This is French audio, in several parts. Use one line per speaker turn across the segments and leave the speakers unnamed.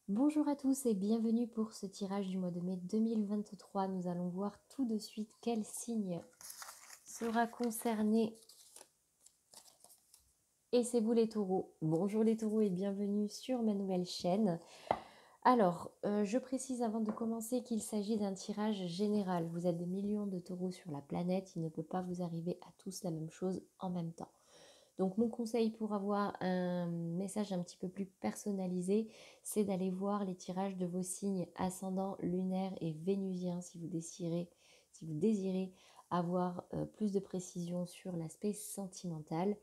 Bonjour à tous et bienvenue pour ce tirage du mois de mai 2023. Nous allons voir tout de suite quel signe sera concerné. Et c'est vous les taureaux. Bonjour les taureaux et bienvenue sur ma nouvelle chaîne. Alors, je précise avant de commencer qu'il s'agit d'un tirage général. Vous êtes des millions de taureaux sur la planète. Il ne peut pas vous arriver à tous la même chose en même temps. Donc mon conseil pour avoir un message un petit peu plus personnalisé, c'est d'aller voir les tirages de vos signes ascendants, lunaires et vénusiens si vous désirez avoir plus de précision sur l'aspect sentimental.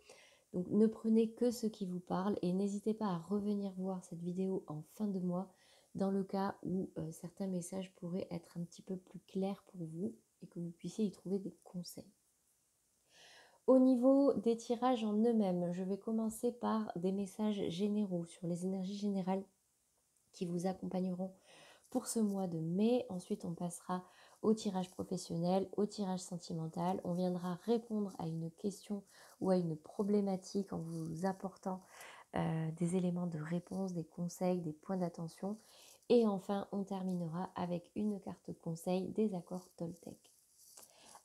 Donc ne prenez que ce qui vous parle et n'hésitez pas à revenir voir cette vidéo en fin de mois dans le cas où certains messages pourraient être un petit peu plus clairs pour vous et que vous puissiez y trouver des conseils. Au niveau des tirages en eux-mêmes, je vais commencer par des messages généraux sur les énergies générales qui vous accompagneront pour ce mois de mai. Ensuite, on passera au tirage professionnel, au tirage sentimental. On viendra répondre à une question ou à une problématique en vous apportant des éléments de réponse, des conseils, des points d'attention. Et enfin, on terminera avec une carte conseil des accords Toltec.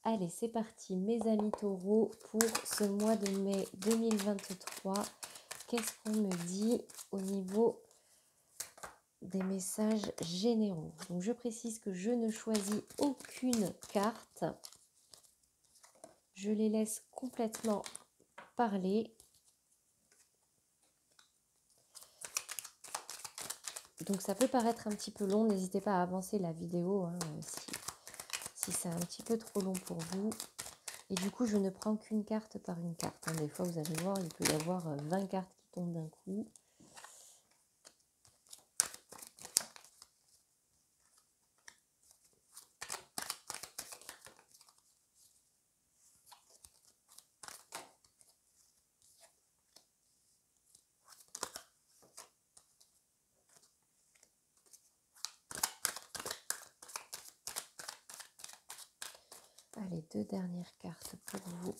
Allez, c'est parti, mes amis taureaux, pour ce mois de mai 2023. Qu'est-ce qu'on me dit au niveau des messages généraux? Donc, je précise que je ne choisis aucune carte. Je les laisse complètement parler. Donc, ça peut paraître un petit peu long. N'hésitez pas à avancer la vidéo si c'est un petit peu trop long pour vous. Et du coup, je ne prends qu'une carte par une carte. Des fois, vous allez voir, il peut y avoir 20 cartes qui tombent d'un coup. Allez, deux dernières cartes pour vous,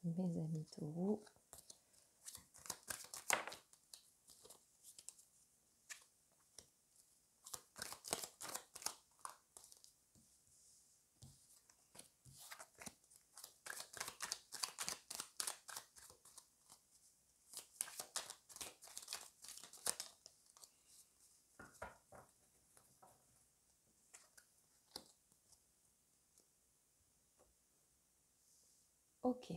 mes amis taureaux. Ok.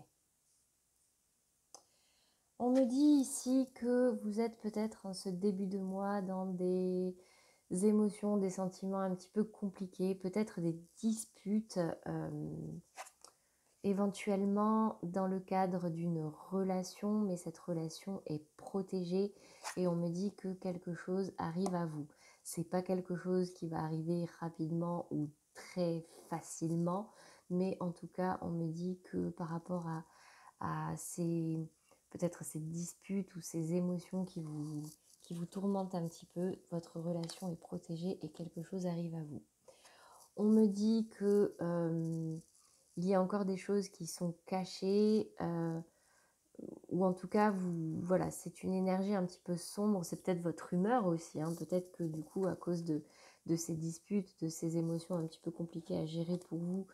On me dit ici que vous êtes peut-être en ce début de mois dans des émotions, des sentiments un petit peu compliqués, peut-être des disputes, éventuellement dans le cadre d'une relation, mais cette relation est protégée et on me dit que quelque chose arrive à vous. C'est pas quelque chose qui va arriver rapidement ou très facilement, mais en tout cas, on me dit que par rapport à peut-être ces disputes ou ces émotions qui vous tourmentent un petit peu, votre relation est protégée et quelque chose arrive à vous. On me dit que il y a encore des choses qui sont cachées, ou en tout cas, voilà, c'est une énergie un petit peu sombre, c'est peut-être votre humeur aussi, peut-être que du coup, à cause de ces disputes, de ces émotions un petit peu compliquées à gérer pour vous,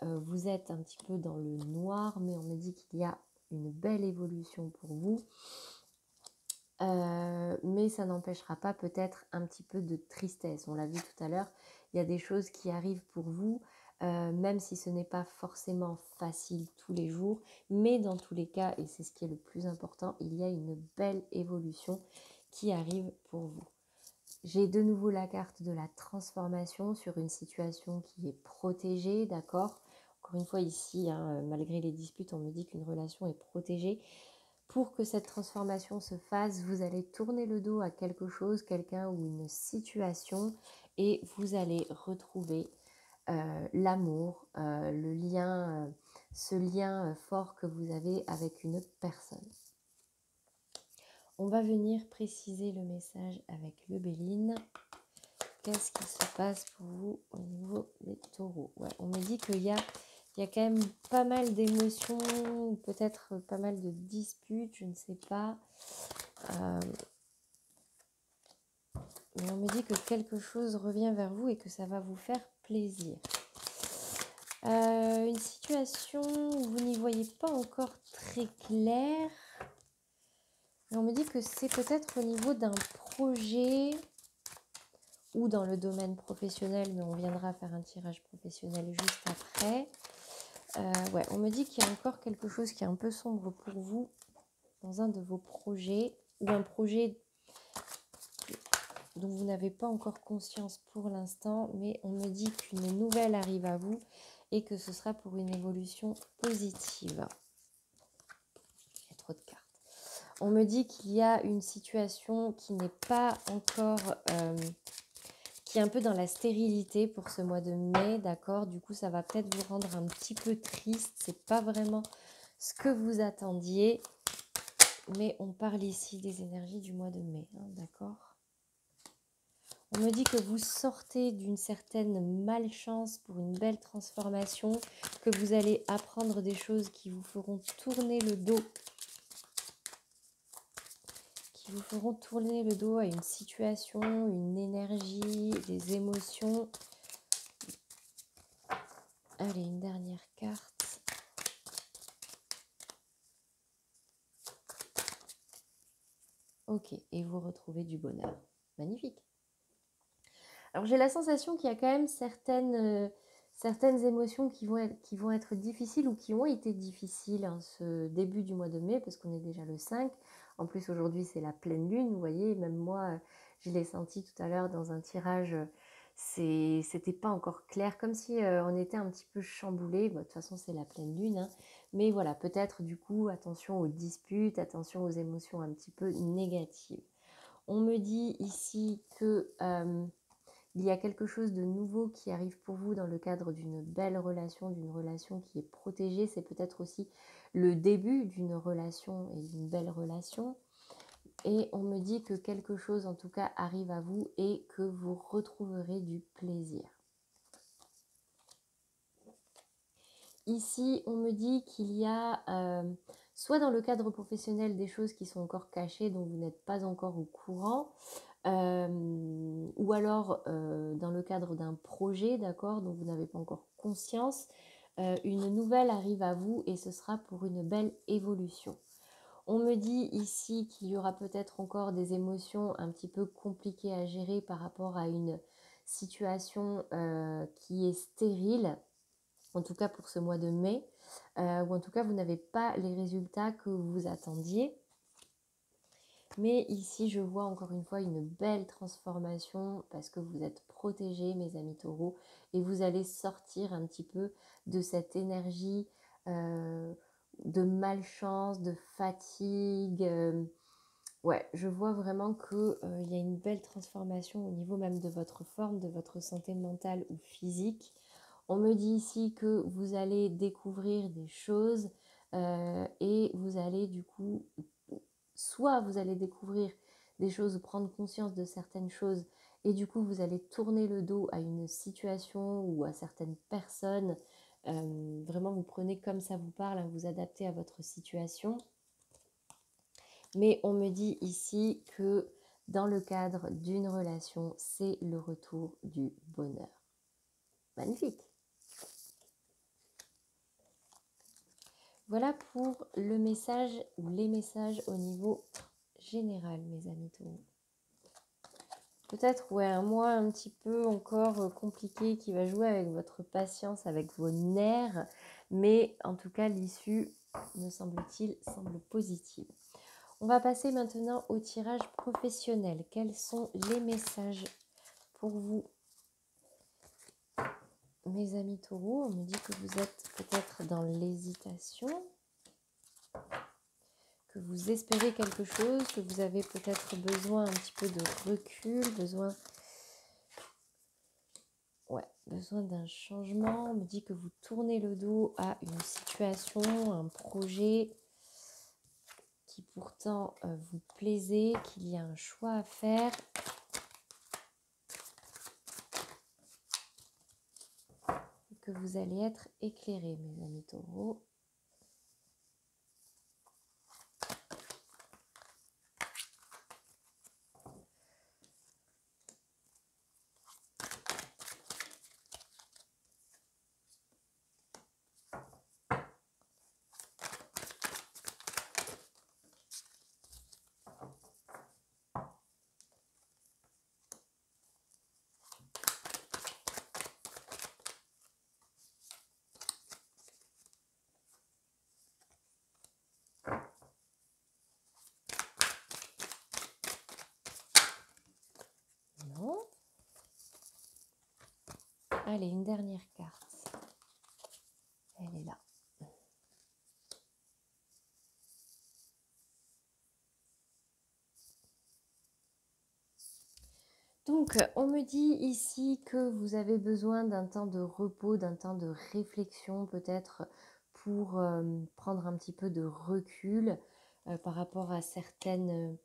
vous êtes un petit peu dans le noir, mais on me dit qu'il y a une belle évolution pour vous. Mais ça n'empêchera pas peut-être un petit peu de tristesse. On l'a vu tout à l'heure, il y a des choses qui arrivent pour vous, même si ce n'est pas forcément facile tous les jours, mais dans tous les cas, et c'est ce qui est le plus important, il y a une belle évolution qui arrive pour vous. J'ai de nouveau la carte de la transformation sur une situation qui est protégée, d'accord? Encore une fois ici, malgré les disputes, on me dit qu'une relation est protégée. Pour que cette transformation se fasse, vous allez tourner le dos à quelque chose, quelqu'un ou une situation et vous allez retrouver l'amour, le lien, ce lien fort que vous avez avec une personne. On va venir préciser le message avec le Béline. Qu'est-ce qui se passe pour vous au niveau des taureaux? On me dit qu'il y a quand même pas mal d'émotions, peut-être pas mal de disputes, je ne sais pas. Mais on me dit que quelque chose revient vers vous et que ça va vous faire plaisir. Une situation où vous n'y voyez pas encore très clair. Et on me dit que c'est peut-être au niveau d'un projet ou dans le domaine professionnel, mais on viendra faire un tirage professionnel juste après. Ouais, on me dit qu'il y a encore quelque chose qui est un peu sombre pour vous dans un de vos projets ou un projet dont vous n'avez pas encore conscience pour l'instant, mais on me dit qu'une nouvelle arrive à vous et que ce sera pour une évolution positive. Il y a trop de cartes. On me dit qu'il y a une situation qui n'est pas encore... qui est un peu dans la stérilité pour ce mois de mai, d'accord? Du coup, ça va peut-être vous rendre un petit peu triste. C'est pas vraiment ce que vous attendiez. Mais on parle ici des énergies du mois de mai, hein, d'accord? On me dit que vous sortez d'une certaine malchance pour une belle transformation, que vous allez apprendre des choses qui vous feront tourner le dos, à une situation, une énergie, des émotions. Allez, une dernière carte. Ok, et vous retrouvez du bonheur. Magnifique. Alors j'ai la sensation qu'il y a quand même certaines émotions qui vont être difficiles ou qui ont été difficiles en ce début du mois de mai, parce qu'on est déjà le 5. En plus aujourd'hui c'est la pleine lune, vous voyez, même moi je l'ai senti tout à l'heure dans un tirage, c'était pas encore clair, comme si on était un petit peu chamboulé. Bon, de toute façon c'est la pleine lune, hein. Mais voilà, peut-être du coup attention aux disputes, attention aux émotions un petit peu négatives. On me dit ici que il y a quelque chose de nouveau qui arrive pour vous dans le cadre d'une belle relation, d'une relation qui est protégée. C'est peut-être aussi le début d'une relation et d'une belle relation. Et on me dit que quelque chose en tout cas arrive à vous et que vous retrouverez du plaisir. Ici, on me dit qu'il y a soit dans le cadre professionnel des choses qui sont encore cachées, dont vous n'êtes pas encore au courant, ou alors dans le cadre d'un projet, d'accord, dont vous n'avez pas encore conscience, une nouvelle arrive à vous et ce sera pour une belle évolution. On me dit ici qu'il y aura peut-être encore des émotions un petit peu compliquées à gérer par rapport à une situation qui est stérile, en tout cas pour ce mois de mai, ou en tout cas vous n'avez pas les résultats que vous attendiez. Mais ici, je vois encore une fois une belle transformation parce que vous êtes protégés, mes amis taureaux, et vous allez sortir un petit peu de cette énergie de malchance, de fatigue. Ouais, je vois vraiment qu'il y a une belle transformation au niveau même de votre forme, de votre santé mentale ou physique. On me dit ici que vous allez découvrir des choses et vous allez du coup... Soit vous allez découvrir des choses ou prendre conscience de certaines choses et du coup vous allez tourner le dos à une situation ou à certaines personnes. Vraiment vous prenez comme ça vous parle, hein, vous adaptez à votre situation. Mais on me dit ici que dans le cadre d'une relation, c'est le retour du bonheur. Magnifique! Voilà pour le message ou les messages au niveau général, mes amis taureaux. Peut-être, ouais, un mois un petit peu encore compliqué qui va jouer avec votre patience, avec vos nerfs. Mais en tout cas, l'issue, me semble-t-il, semble positive. On va passer maintenant au tirage professionnel. Quels sont les messages pour vous, mes amis taureaux? On me dit que vous êtes peut-être dans l'hésitation, que vous espérez quelque chose, que vous avez peut-être besoin un petit peu de recul, besoin d'un changement. On me dit que vous tournez le dos à une situation, un projet qui pourtant vous plaisait, qu'il y a un choix à faire. Que vous allez être éclairés, mes amis taureaux. Allez, une dernière carte. Elle est là. Donc, on me dit ici que vous avez besoin d'un temps de repos, d'un temps de réflexion peut-être pour prendre un petit peu de recul par rapport à certaines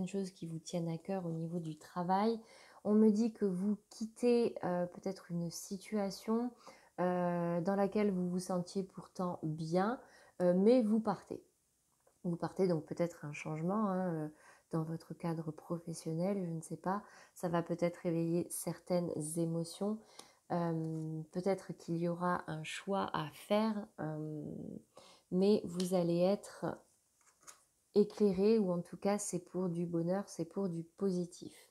choses qui vous tiennent à cœur au niveau du travail. On me dit que vous quittez peut-être une situation dans laquelle vous vous sentiez pourtant bien, mais vous partez. Vous partez donc peut-être un changement dans votre cadre professionnel, je ne sais pas. Ça va peut-être réveiller certaines émotions. Peut-être qu'il y aura un choix à faire, mais vous allez être éclairé, ou en tout cas c'est pour du bonheur, c'est pour du positif.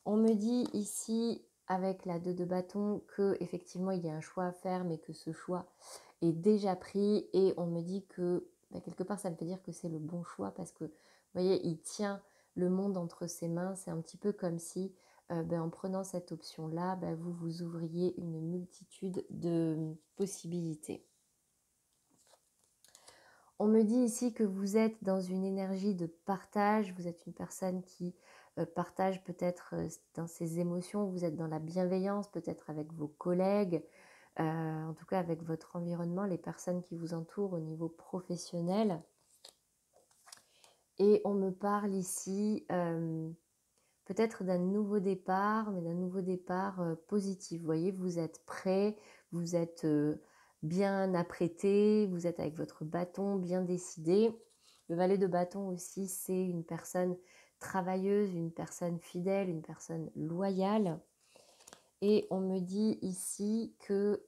On me dit ici avec la 2 de bâton que effectivement il y a un choix à faire, mais que ce choix est déjà pris, et on me dit que quelque part ça me fait dire que c'est le bon choix parce que vous voyez, il tient le monde entre ses mains. C'est un petit peu comme si en prenant cette option là, vous vous ouvriez une multitude de possibilités. On me dit ici que vous êtes dans une énergie de partage, vous êtes une personne qui partage peut-être dans ses émotions, vous êtes dans la bienveillance, peut-être avec vos collègues, en tout cas avec votre environnement, les personnes qui vous entourent au niveau professionnel. Et on me parle ici peut-être d'un nouveau départ, mais d'un nouveau départ positif. Vous voyez, vous êtes prêt, vous êtes bien apprêté, vous êtes avec votre bâton bien décidé. Le valet de bâton aussi, c'est une personne travailleuse, une personne fidèle, une personne loyale. Et on me dit ici que,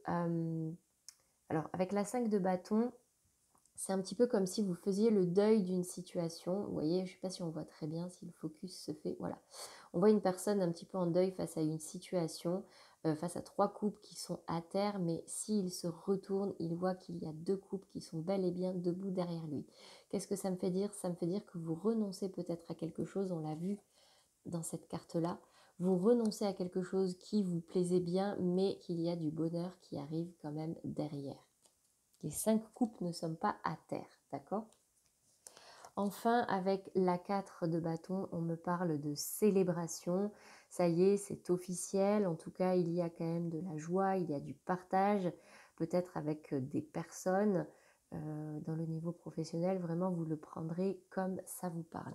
alors avec la 5 de bâton, c'est un petit peu comme si vous faisiez le deuil d'une situation. Vous voyez, je ne sais pas si on voit très bien, si le focus se fait. Voilà. On voit une personne un petit peu en deuil face à une situation, face à 3 coupes qui sont à terre, mais s'il se retourne, il voit qu'il y a 2 coupes qui sont bel et bien debout derrière lui. Qu'est-ce que ça me fait dire? Ça me fait dire que vous renoncez peut-être à quelque chose, on l'a vu dans cette carte-là. Vous renoncez à quelque chose qui vous plaisait bien, mais qu'il y a du bonheur qui arrive quand même derrière. Les 5 coupes ne sont pas à terre, d'accord? Enfin, avec la 4 de bâton, on me parle de célébration. Ça y est, c'est officiel. En tout cas, il y a quand même de la joie, il y a du partage, peut-être avec des personnes dans le niveau professionnel. Vraiment, vous le prendrez comme ça vous parle.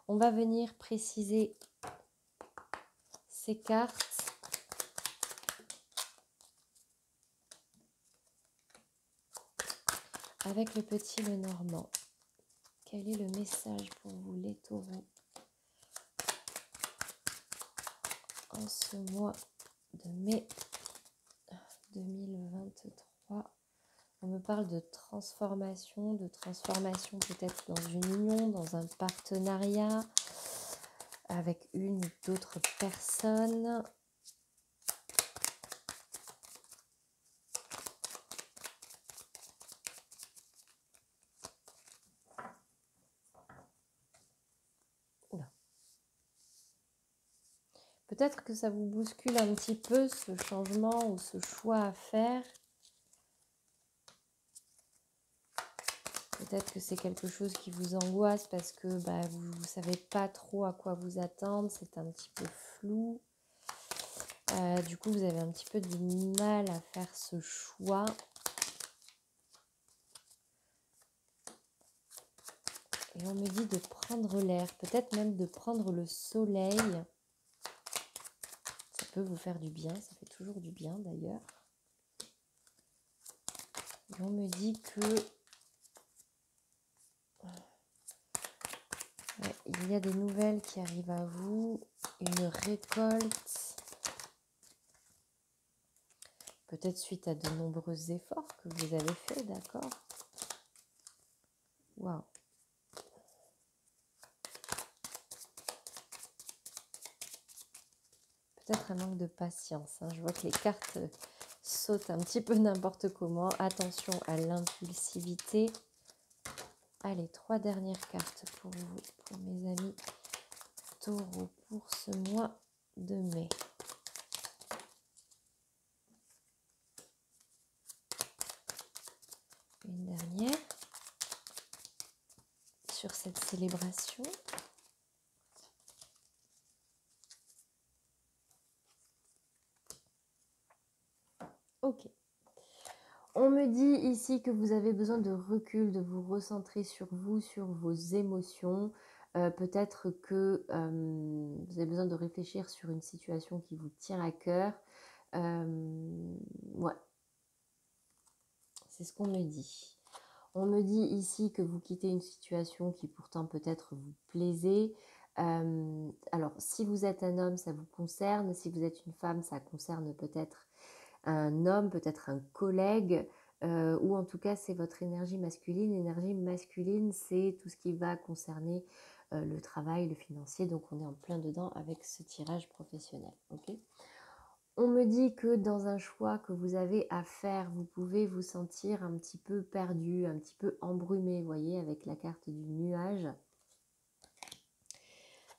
On va venir préciser ces cartes. Avec le petit Lenormand, quel est le message pour vous les taureaux en ce mois de mai 2023? On me parle de transformation peut-être dans une union, dans un partenariat avec une ou d'autres personnes. Peut-être que ça vous bouscule un petit peu ce changement ou ce choix à faire. Peut-être que c'est quelque chose qui vous angoisse parce que vous ne savez pas trop à quoi vous attendre. C'est un petit peu flou. Du coup, vous avez un petit peu de mal à faire ce choix. Et on me dit de prendre l'air, peut-être même de prendre le soleil. Ça peut vous faire du bien, ça fait toujours du bien d'ailleurs. Et on me dit que il y a des nouvelles qui arrivent à vous, une récolte. Peut-être suite à de nombreux efforts que vous avez faits, d'accord? Waouh! Peut-être un manque de patience. Je vois que les cartes sautent un petit peu n'importe comment. Attention à l'impulsivité. Allez, 3 dernières cartes pour vous, pour mes amis taureaux, pour ce mois de mai. célébration. Ok. On me dit ici que vous avez besoin de recul, de vous recentrer sur vous, sur vos émotions. Peut-être que vous avez besoin de réfléchir sur une situation qui vous tient à cœur. Ouais, c'est ce qu'on me dit. On me dit ici que vous quittez une situation qui pourtant peut-être vous plaisait. Alors, si vous êtes un homme, ça vous concerne. Si vous êtes une femme, ça concerne peut-être un homme, peut-être un collègue, ou en tout cas, c'est votre énergie masculine. L'énergie masculine, c'est tout ce qui va concerner le travail, le financier. Donc, on est en plein dedans avec ce tirage professionnel. Ok ? On me dit que dans un choix que vous avez à faire, vous pouvez vous sentir un petit peu perdu, un petit peu embrumé, vous voyez, avec la carte du nuage.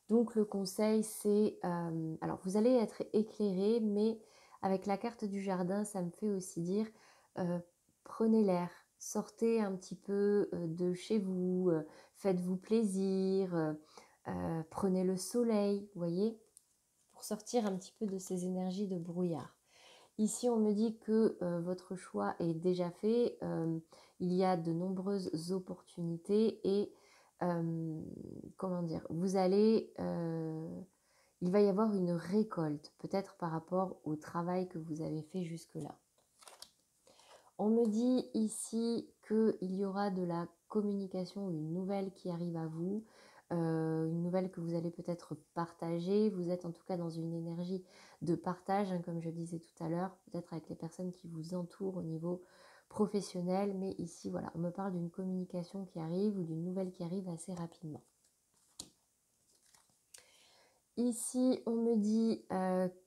Donc le conseil, c'est... alors, vous allez être éclairé, mais avec la carte du jardin, ça me fait aussi dire, prenez l'air, sortez un petit peu de chez vous, faites-vous plaisir, prenez le soleil, vous voyez, pour sortir un petit peu de ces énergies de brouillard. Ici, on me dit que votre choix est déjà fait. Il y a de nombreuses opportunités et, comment dire, vous allez... il va y avoir une récolte, peut-être par rapport au travail que vous avez fait jusque-là. On me dit ici qu'il y aura de la communication, une nouvelle qui arrive à vous, une nouvelle que vous allez peut-être partager. Vous êtes en tout cas dans une énergie de partage, hein, comme je disais tout à l'heure, peut-être avec les personnes qui vous entourent au niveau professionnel. Mais ici, voilà, on me parle d'une communication qui arrive ou d'une nouvelle qui arrive assez rapidement. Ici, on me dit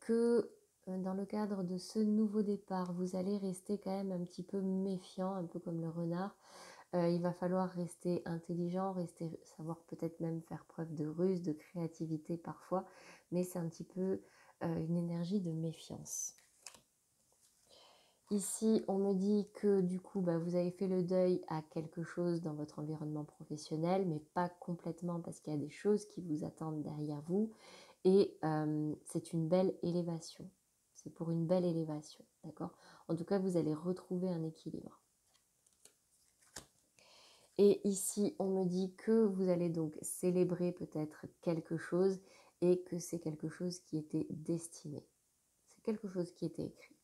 que dans le cadre de ce nouveau départ, vous allez rester quand même un petit peu méfiant, un peu comme le renard. Il va falloir rester intelligent, savoir peut-être même faire preuve de ruse, de créativité parfois, mais c'est un petit peu une énergie de méfiance. Ici, on me dit que du coup, vous avez fait le deuil à quelque chose dans votre environnement professionnel, mais pas complètement parce qu'il y a des choses qui vous attendent derrière vous. Et c'est une belle élévation. C'est pour une belle élévation, d'accord ? En tout cas, vous allez retrouver un équilibre. Et ici, on me dit que vous allez donc célébrer peut-être quelque chose et que c'est quelque chose qui était destiné. C'est quelque chose qui était écrit.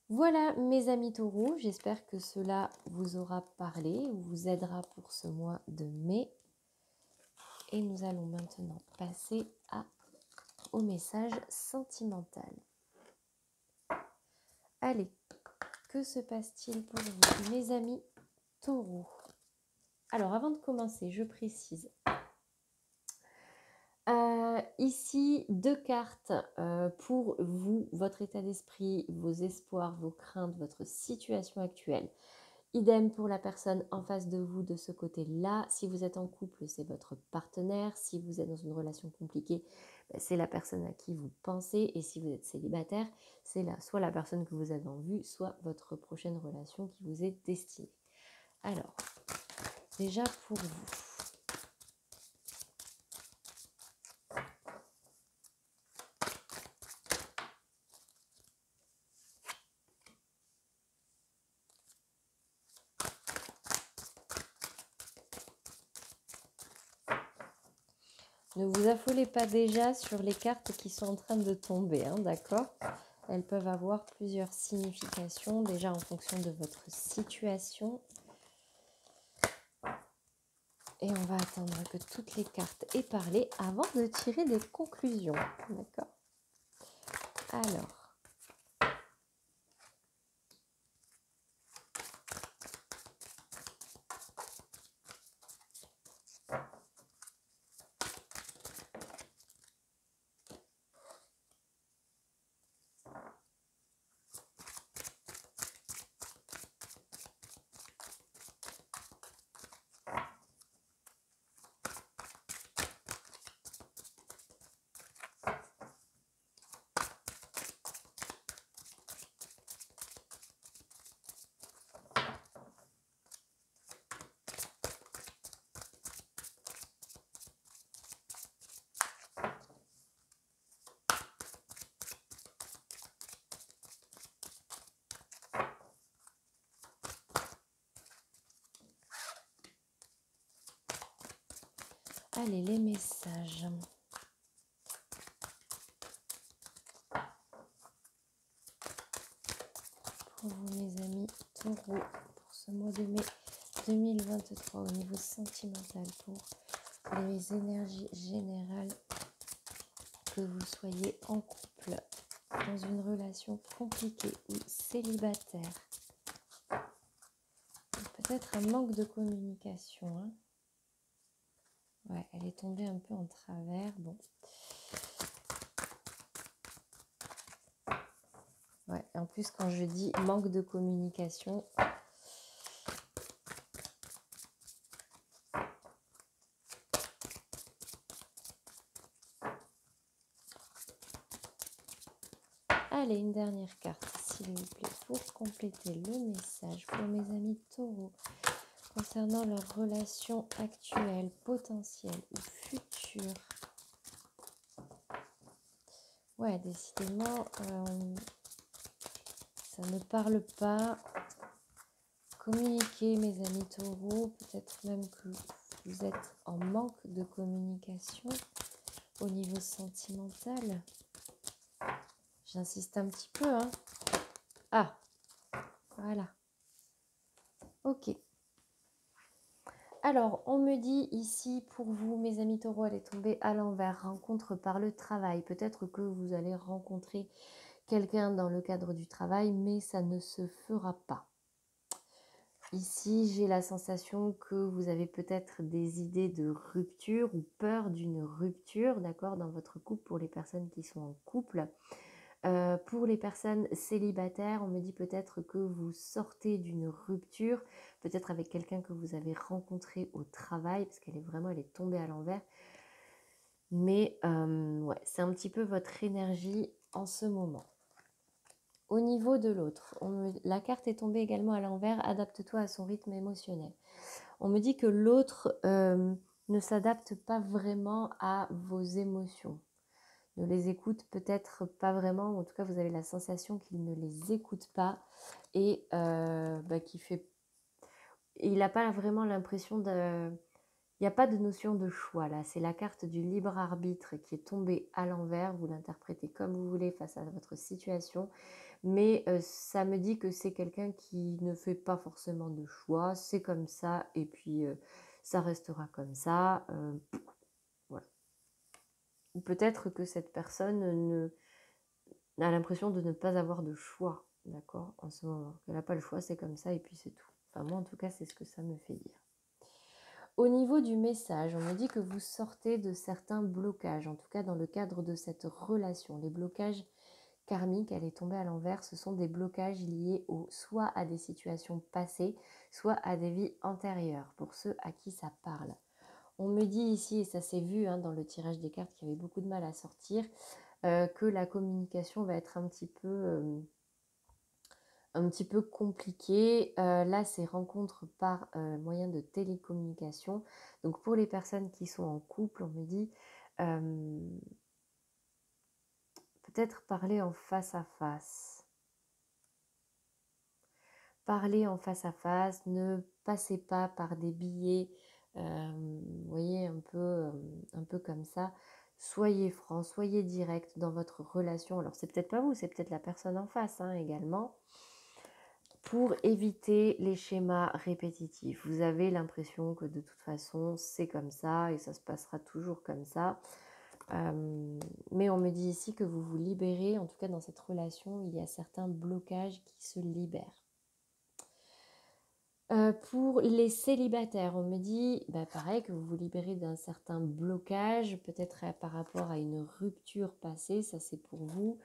Voilà mes amis taureaux, j'espère que cela vous aura parlé ou vous aidera pour ce mois de mai. Et nous allons maintenant passer au message sentimental. Allez, que se passe-t-il pour vous, mes amis taureaux? Alors, avant de commencer, je précise. Ici, 2 cartes pour vous, votre état d'esprit, vos espoirs, vos craintes, votre situation actuelle. Idem pour la personne en face de vous de ce côté-là. Si vous êtes en couple, c'est votre partenaire. Si vous êtes dans une relation compliquée, c'est la personne à qui vous pensez. Et si vous êtes célibataire, c'est soit la personne que vous avez en vue, soit votre prochaine relation qui vous est destinée. Alors, déjà pour vous. Ne vous affolez pas déjà sur les cartes qui sont en train de tomber, hein, d'accord ? Elles peuvent avoir plusieurs significations, déjà en fonction de votre situation. Et on va attendre que toutes les cartes aient parlé avant de tirer des conclusions, d'accord ? Alors. Allez, les messages. Pour vous, mes amis taureaux, pour ce mois de mai 2023, au niveau sentimental, pour les énergies générales, que vous soyez en couple, dans une relation compliquée ou célibataire. Peut-être un manque de communication. Hein. Ouais, elle est tombée un peu en travers. Bon. Ouais, et en plus, quand je dis manque de communication, allez, une dernière carte, s'il vous plaît, pour compléter le message pour mes amis taureaux concernant leurs relations actuelles, potentielles ou futures. Ouais, décidément, ça ne parle pas. Communiquez, mes amis taureaux, peut-être même que vous êtes en manque de communication au niveau sentimental. J'insiste un petit peu, hein. Ah, voilà. Ok. Alors, on me dit ici, pour vous, mes amis taureaux, elle est tombée à l'envers. Rencontre par le travail. Peut-être que vous allez rencontrer quelqu'un dans le cadre du travail, mais ça ne se fera pas. Ici, j'ai la sensation que vous avez peut-être des idées de rupture ou peur d'une rupture, d'accord, dans votre couple, pour les personnes qui sont en couple. Pour les personnes célibataires, on me dit peut-être que vous sortez d'une rupture, peut-être avec quelqu'un que vous avez rencontré au travail, parce qu'elle est tombée à l'envers. Mais ouais, c'est un petit peu votre énergie en ce moment. Au niveau de l'autre, la carte est tombée également à l'envers, adapte-toi à son rythme émotionnel. On me dit que l'autre ne s'adapte pas vraiment à vos émotions. Ne les écoute peut-être pas vraiment, en tout cas vous avez la sensation qu'il ne les écoute pas et il n'a pas vraiment l'impression de... Il n'y a pas de notion de choix là, c'est la carte du libre arbitre qui est tombée à l'envers, vous l'interprétez comme vous voulez face à votre situation, mais ça me dit que c'est quelqu'un qui ne fait pas forcément de choix, c'est comme ça et puis ça restera comme ça. Voilà. Ou peut-être que cette personne a l'impression de ne pas avoir de choix, d'accord, en ce moment. Elle n'a pas le choix, c'est comme ça et puis c'est tout. Enfin moi en tout cas c'est ce que ça me fait dire. Au niveau du message, on me dit que vous sortez de certains blocages, en tout cas dans le cadre de cette relation. Les blocages karmiques, elle est tombée à l'envers, ce sont des blocages liés soit à des situations passées, soit à des vies antérieures, pour ceux à qui ça parle. On me dit ici, et ça s'est vu dans le tirage des cartes qui avait beaucoup de mal à sortir, que la communication va être un petit peu compliqué. Là, c'est rencontre par moyen de télécommunication. Donc, pour les personnes qui sont en couple, on me dit peut-être parler en face à face. Parler en face à face, ne passez pas par des billets, vous voyez, un peu comme ça. Soyez franc, soyez direct dans votre relation. Alors, c'est peut-être pas vous, c'est peut-être la personne en face également. Pour éviter les schémas répétitifs. Vous avez l'impression que de toute façon, c'est comme ça et ça se passera toujours comme ça. Mais on me dit ici que vous vous libérez, en tout cas dans cette relation, il y a certains blocages qui se libèrent. Pour les célibataires, on me dit, pareil, que vous vous libérez d'un certain blocage, peut-être par rapport à une rupture passée, ça c'est pour vous.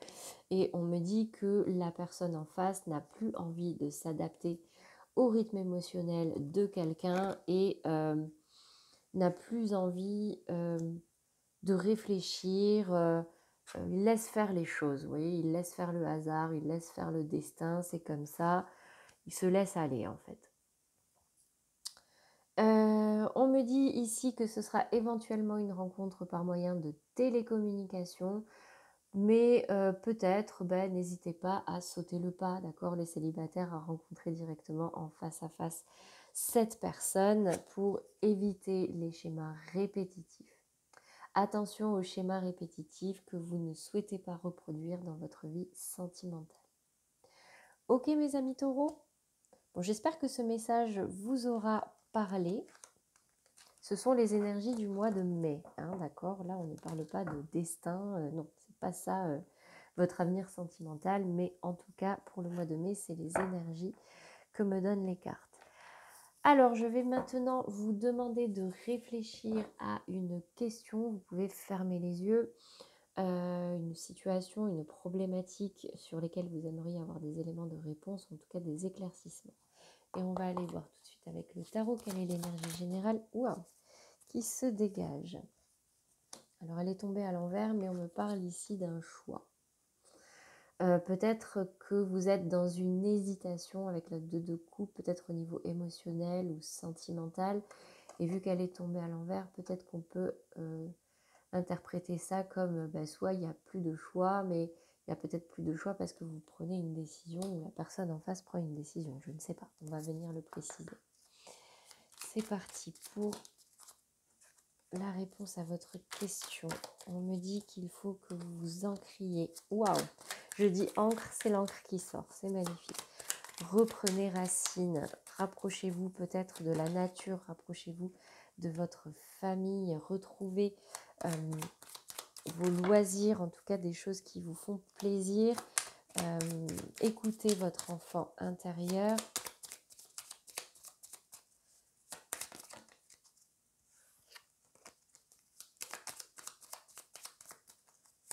Et on me dit que la personne en face n'a plus envie de s'adapter au rythme émotionnel de quelqu'un et n'a plus envie de réfléchir, il laisse faire les choses, vous voyez, il laisse faire le hasard, il laisse faire le destin, c'est comme ça, il se laisse aller en fait. On me dit ici que ce sera éventuellement une rencontre par moyen de télécommunication, mais peut-être, n'hésitez pas à sauter le pas, d'accord, les célibataires, à rencontrer directement en face à face cette personne pour éviter les schémas répétitifs. Attention aux schémas répétitifs que vous ne souhaitez pas reproduire dans votre vie sentimentale. Ok mes amis taureaux? Bon, j'espère que ce message vous aura parlé. Ce sont les énergies du mois de mai, hein, d'accord? Là, on ne parle pas de destin, non, c'est pas ça votre avenir sentimental, mais en tout cas, pour le mois de mai, c'est les énergies que me donnent les cartes. Alors, je vais maintenant vous demander de réfléchir à une question. Vous pouvez fermer les yeux, une situation, une problématique sur lesquelles vous aimeriez avoir des éléments de réponse, en tout cas des éclaircissements. Et on va aller voir tout de suite avec le tarot quelle est l'énergie générale qui se dégage. Alors, elle est tombée à l'envers, mais on me parle ici d'un choix. Peut-être que vous êtes dans une hésitation avec la 2 de coupe, peut-être au niveau émotionnel ou sentimental. Et vu qu'elle est tombée à l'envers, peut-être qu'on peut interpréter ça comme soit il n'y a plus de choix, mais il y a peut-être plus de choix parce que vous prenez une décision ou la personne en face prend une décision. Je ne sais pas, on va venir le préciser. C'est parti pour la réponse à votre question. On me dit qu'il faut que vous vous ancriez. Waouh! Je dis encre, c'est l'encre qui sort. C'est magnifique. Reprenez racine. Rapprochez-vous peut-être de la nature. Rapprochez-vous de votre famille. Retrouvez vos loisirs, en tout cas des choses qui vous font plaisir. Écoutez votre enfant intérieur.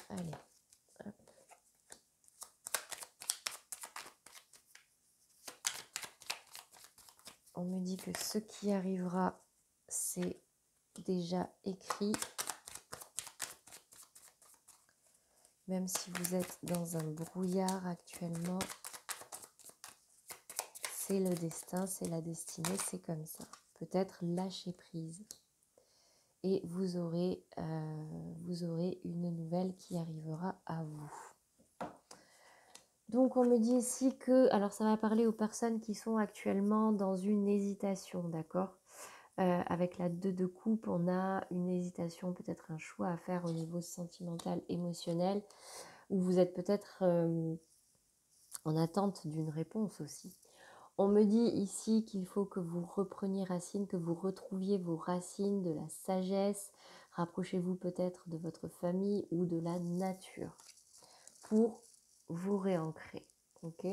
Allez. On me dit que ce qui arrivera, c'est déjà écrit. Même si vous êtes dans un brouillard actuellement, c'est le destin, c'est la destinée, c'est comme ça. Peut-être lâcher prise. Et vous aurez une nouvelle qui arrivera à vous. Donc on me dit ici que, alors ça va parler aux personnes qui sont actuellement dans une hésitation, d'accord? Avec la 2 de coupe, on a une hésitation, peut-être un choix à faire au niveau sentimental, émotionnel, où vous êtes peut-être en attente d'une réponse aussi. On me dit ici qu'il faut que vous repreniez racine, que vous retrouviez vos racines, de la sagesse. Rapprochez-vous peut-être de votre famille ou de la nature pour vous réancrer. Ok ?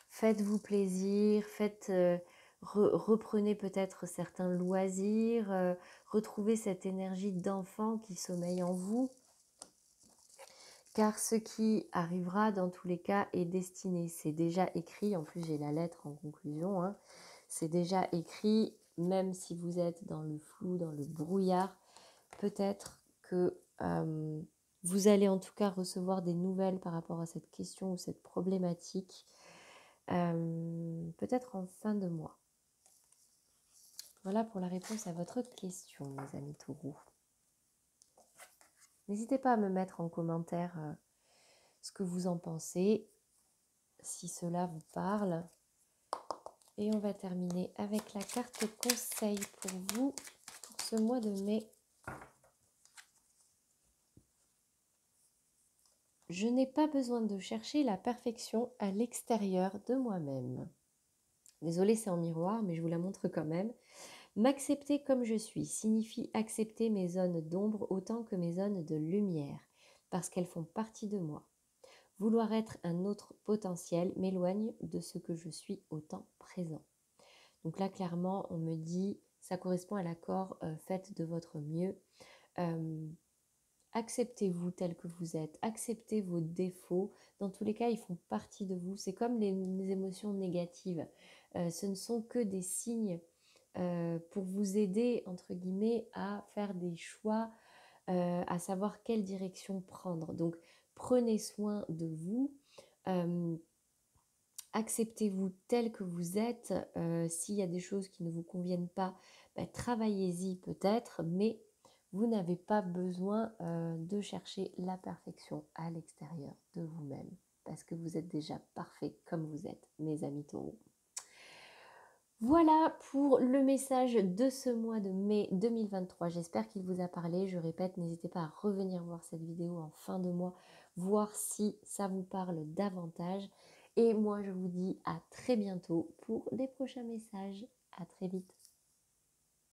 Faites-vous plaisir, reprenez peut-être certains loisirs, retrouvez cette énergie d'enfant qui sommeille en vous. Car ce qui arrivera dans tous les cas est destiné. C'est déjà écrit, en plus j'ai la lettre en conclusion, hein. C'est déjà écrit, même si vous êtes dans le flou, dans le brouillard, peut-être que vous allez en tout cas recevoir des nouvelles par rapport à cette question ou cette problématique, peut-être en fin de mois. Voilà pour la réponse à votre question, mes amis taureaux. N'hésitez pas à me mettre en commentaire ce que vous en pensez, si cela vous parle. Et on va terminer avec la carte conseil pour vous pour ce mois de mai. Je n'ai pas besoin de chercher la perfection à l'extérieur de moi-même. Désolée, c'est en miroir, mais je vous la montre quand même. M'accepter comme je suis signifie accepter mes zones d'ombre autant que mes zones de lumière, parce qu'elles font partie de moi. Vouloir être un autre potentiel m'éloigne de ce que je suis au temps présent. Donc là, clairement, on me dit, ça correspond à l'accord, faites de votre mieux. Acceptez-vous tel que vous êtes, acceptez vos défauts. Dans tous les cas, ils font partie de vous. C'est comme les émotions négatives. Ce ne sont que des signes pour vous aider, entre guillemets, à faire des choix, à savoir quelle direction prendre. Donc, prenez soin de vous. Acceptez-vous tel que vous êtes. S'il y a des choses qui ne vous conviennent pas, travaillez-y peut-être, mais vous n'avez pas besoin de chercher la perfection à l'extérieur de vous-même, parce que vous êtes déjà parfait comme vous êtes, mes amis taureaux. Voilà pour le message de ce mois de mai 2023. J'espère qu'il vous a parlé. Je répète, n'hésitez pas à revenir voir cette vidéo en fin de mois, voir si ça vous parle davantage. Et moi, je vous dis à très bientôt pour des prochains messages. À très vite.